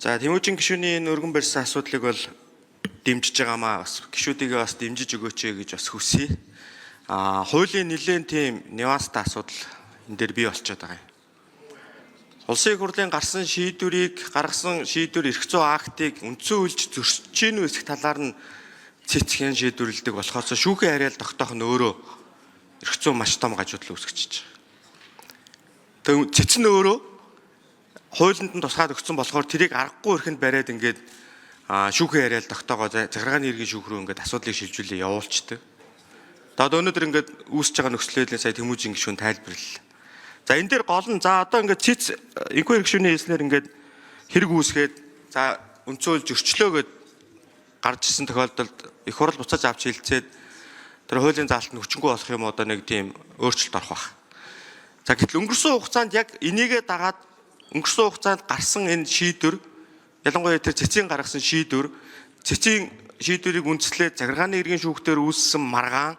За Тэмүүжин гишүүний энэ өргөн барьсан асуудлыг бол дэмжиж байгаамаа бас гишүүдийгээ бас дэмжиж өгөөч гэж бас хүсье. Хуулийн нэлээд тийм нюанстай асуудал энэ дээр бий болчиход байгаа юм. Улсын их хурлын гаргасан шийдвэр эрх зүйн актыг үндсэн үйлч зөрчиж гинүү эсэх талаар нь цэцхэн шийдвэрлэдэг болохоор шүүхийн харьяал тогтоох нь өөрөө эрх зүйн маш том гажуудлал үүсгэж байгаа. Тэгээд цэц нь өөрөө хуулинд нь тусгаад өгсөн болохоор тэрийг аргагүй эрхэнд бариад ингээд шүүхийн харьяал тогтоогоо захиргааны иргэн шүүх рүү ингээд асуудлыг шилжүүлээ явуулчихдээ. Одоо өнөөдөр ингээд үүсэж байгаа нөхцөлөдөө сая Тэмүүжин гишүүн тайлбарлалаа. За энэ дээр гол нь одоо ингээд цэц энэхүү гишүүний хэлснээр ингээд хэрэг үүсгээд за үндсэн хууль зөрчлөө гэд гарч ирсэн тохиолдолд их хурл буцааж авч хилцээд тэр хуулийн заалтанд хүчингүй болох юм одоо нэг тийм өөрчлөлт орох байх. За гэтэл өнгөрсөн хугацаанд яг энийгээ дагаад өнгөрсөн хугацаанд гарсан энэ шийдвэр ялангуяа тэр цэцгийн гаргасан шийдвэр цэцгийн шийдвэрийг үндэслээд захиргааны иргэн шүүхтээр үүссэн маргаан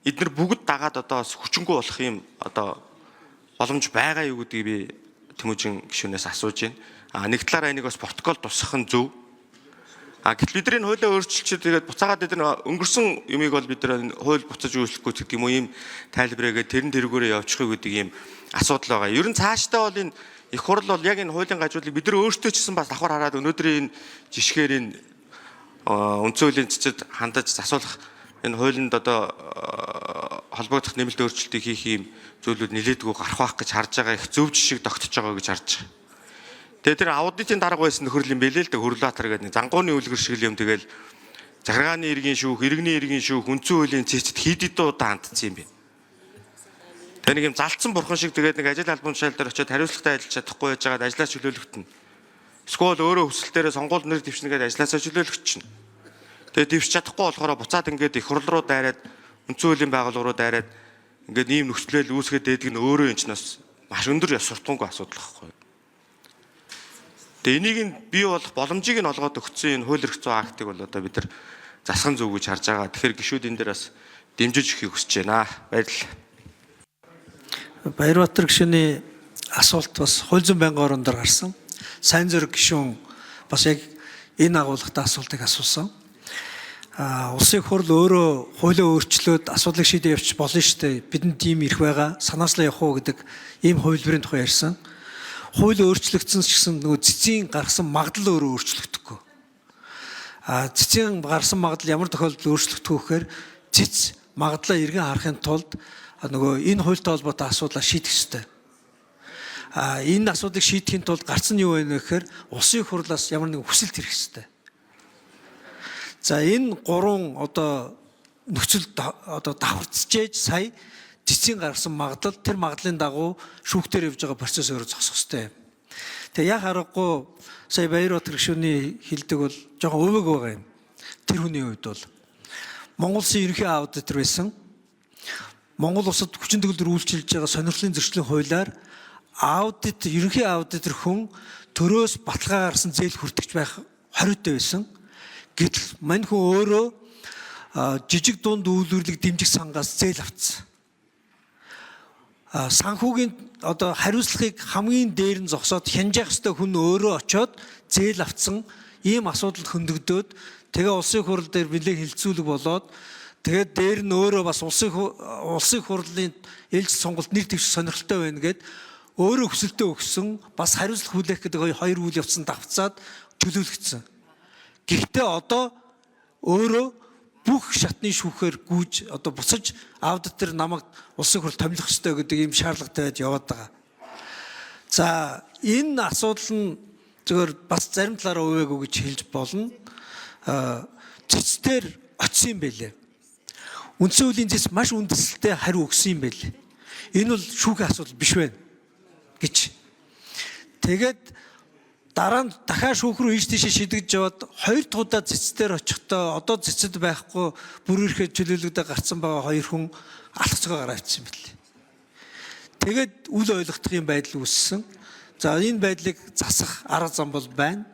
эдгээр бүгд дагаад одоо бас хүчингүй болох юм одоо боломж байгаа юу гэдгийг би Тэмүүжин гишүүнээс асууж байна. Нэг талаараа энийг бас протокол тусгах нь зөв. Гэтэл бид энэ хуулиа өөрчилчихэд тэгээд буцаагаад бид өнгөрсөн юмыг бол бид энэ хууль буцааж өөрчлөхгүй гэдэг юм уу ийм тайлбарыгээд тэргүүрээ явуучих гэдэг ийм асуудал байгаа. Ер нь цаашдаа бол энэ их хурл бол яг энэ хуулийн гажуудлыг бид нар өөрсдөө ч гэсэн бас давхар хараад өнөөдрийн энэ жишгээр энэ үндсэн хуулийн цэцэд хандаж засуулах энэ хуулинд одоо холбогдох нэмэлт өөрчлөлтийг хийх юм зүйлүүд нэлээдгүй гарах байх гэж харж байгаа их зөв жишг тогтож байгаа гэж харж байгаа. Тэгээ тэр аудитын дарга байсан нөхөрл юм бэлээ л дээ хөрлөатар гэдэг зангууны үлгэр шиг юм тэгэл захиргааны иргэн шүүх, иргэний иргэн шүүх, үндсэн хуулийн цэцэд хэд удаа хандсан юм бэ? Тэр нэг юм залтсан бурхан шиг тэгээд нэг ажил албан тушаал дээр очиод хариуцлагатай ажиллаж чадахгүй байж байгаад ажлаа чөлөөлөгдөн. Эсвэл өөрөө хүсэлтээрээ сонгуульд нэр дэвшнэгээд ажлаасаа чөлөөлөгдчихнэ. Тэгээд дэвшиж чадахгүй болохоор буцаад ингээд их хурл руу дайраад үндсэн хуулийн байгууллага руу дайраад ингээд ийм нөхцөлөл үүсгээд дээдэг нь өөрөө энэ ч бас маш өндөр ёс суртахуунгүй асуудал байхгүй. Тэгээд энийг нь бий болох боломжийг нь олгоод өгсөн энэ хууль эрх зүйн актыг бол одоо бид нар засах зөв гэж харж байгаа. Тэгэхээр гишүүд энэ дээр бас дэмжиж өгөхийг хүсэж байна. Баярлалаа. Баярбатар гишүүний асуулт бас хууль зүйн байнгын орон дээр гарсан. Сайн зэрэг гишүүн бас яг энэ агуулгатай асуултыг асуусан. Улсын их хурл өөрөө хуулиа өөрчлөөд асуудлыг шийдэж явчих болно шүү дээ. Бидэнд тийм эрх байгаа. Санаачлаа явах уу гэдэг ийм хувилбарын тухай ярьсан. Хууль өөрчлөгдсөн ч гэсэн нөгөө цэцгийн гаргасан магадлал өөрөө өөрчлөгдөхгүй. Цэцгийн гаргасан магадлал ямар тохиолдолд өөрчлөгдөх вэ гэхээр цэц магадлалаа эргэн харахын тулд нөгөө энэ хуультай холбоотой асуудлаа шийдэх ёстой. Энэ асуудлыг шийдэхин тулд гарсан нь юу вэ гэхээр улсын их хурлаас ямар нэгэн хүсэлт ирэх ёстой. За энэ гурван одоо нөхцөл одоо давхарцжээж сая цэцгийн гаргасан магадлал тэр магадлалын дагуу шүүхтэр явж байгаа процесс өөрөө зогсох ёстой. Тэгээ яг харахгүй сая Баярбатар гишүүний хэлдэг бол жоохон өвөг байгаа юм. Тэр хүний хувьд бол Монгол Улсын ерөнхий аудитор байсан. Монгол улсад хүчин төгөлдөр үйлчилж байгаа сонирхлын зөрчлийн хуулиар ерөнхий аудитор хүн төрөөс баталгаа гарсан зээл хүртэж байх хориотой байсан. Гэтэл мань хүн өөрөө жижиг дунд үйлдвэрлэг дэмжих сангаас зээл авцсан. Санхүүгийн одоо хариуцлагыг хамгийн дээр нь зогсоод хянжих ёстой хүн өөрөө очиод зээл авцсан ийм асуудалд хөндөгдөөд тэгээ улсын хурал дээр нэлээд хилцүүлэг болоод тэгээд дээр нь өөрөө бас улсын хурлын ээлж сонголт нэр дэвших сонирхолтой байна гэд өөрөө хүсэлтээ өгсөн бас хариуцлага хүлээх гэдэг хоёр үйл явцсан давцаад чөлөөлөгдсөн. Гэхдээ одоо өөрөө бүх шатны шүүхээр гүйж одоо буцаж аудитор намайг улсын хурл томилох ёстой гэдэг ийм шаардлагатай байж яваад байгаа. За энэ асуудал нь зөвхөн бас зарим талаараа өвөөгөө гэж хэлж болно. Цэцтэр очсон юм байлээ. Үндсэн хуулийн зэс маш үндэслэлтэй хариу өгсөн юм байлээ. Энэ бол шүүхийн асуудал биш байна гэж. Тэгээд дараа нь дахиад шүүх рүү ийш тийшээ шидэгж яваад хоёр дахь удаа цэцтэр очихдоо одоо цэцэд байхгүй бүр ирэхэд чөлөөлөгдөө гарцсан байгаа хоёр хүн алхацгаа гараа авчихсан байлээ. Тэгээд үл ойлгохдох юм байдал үүссэн. За энэ байдлыг засах арга зам бол байна.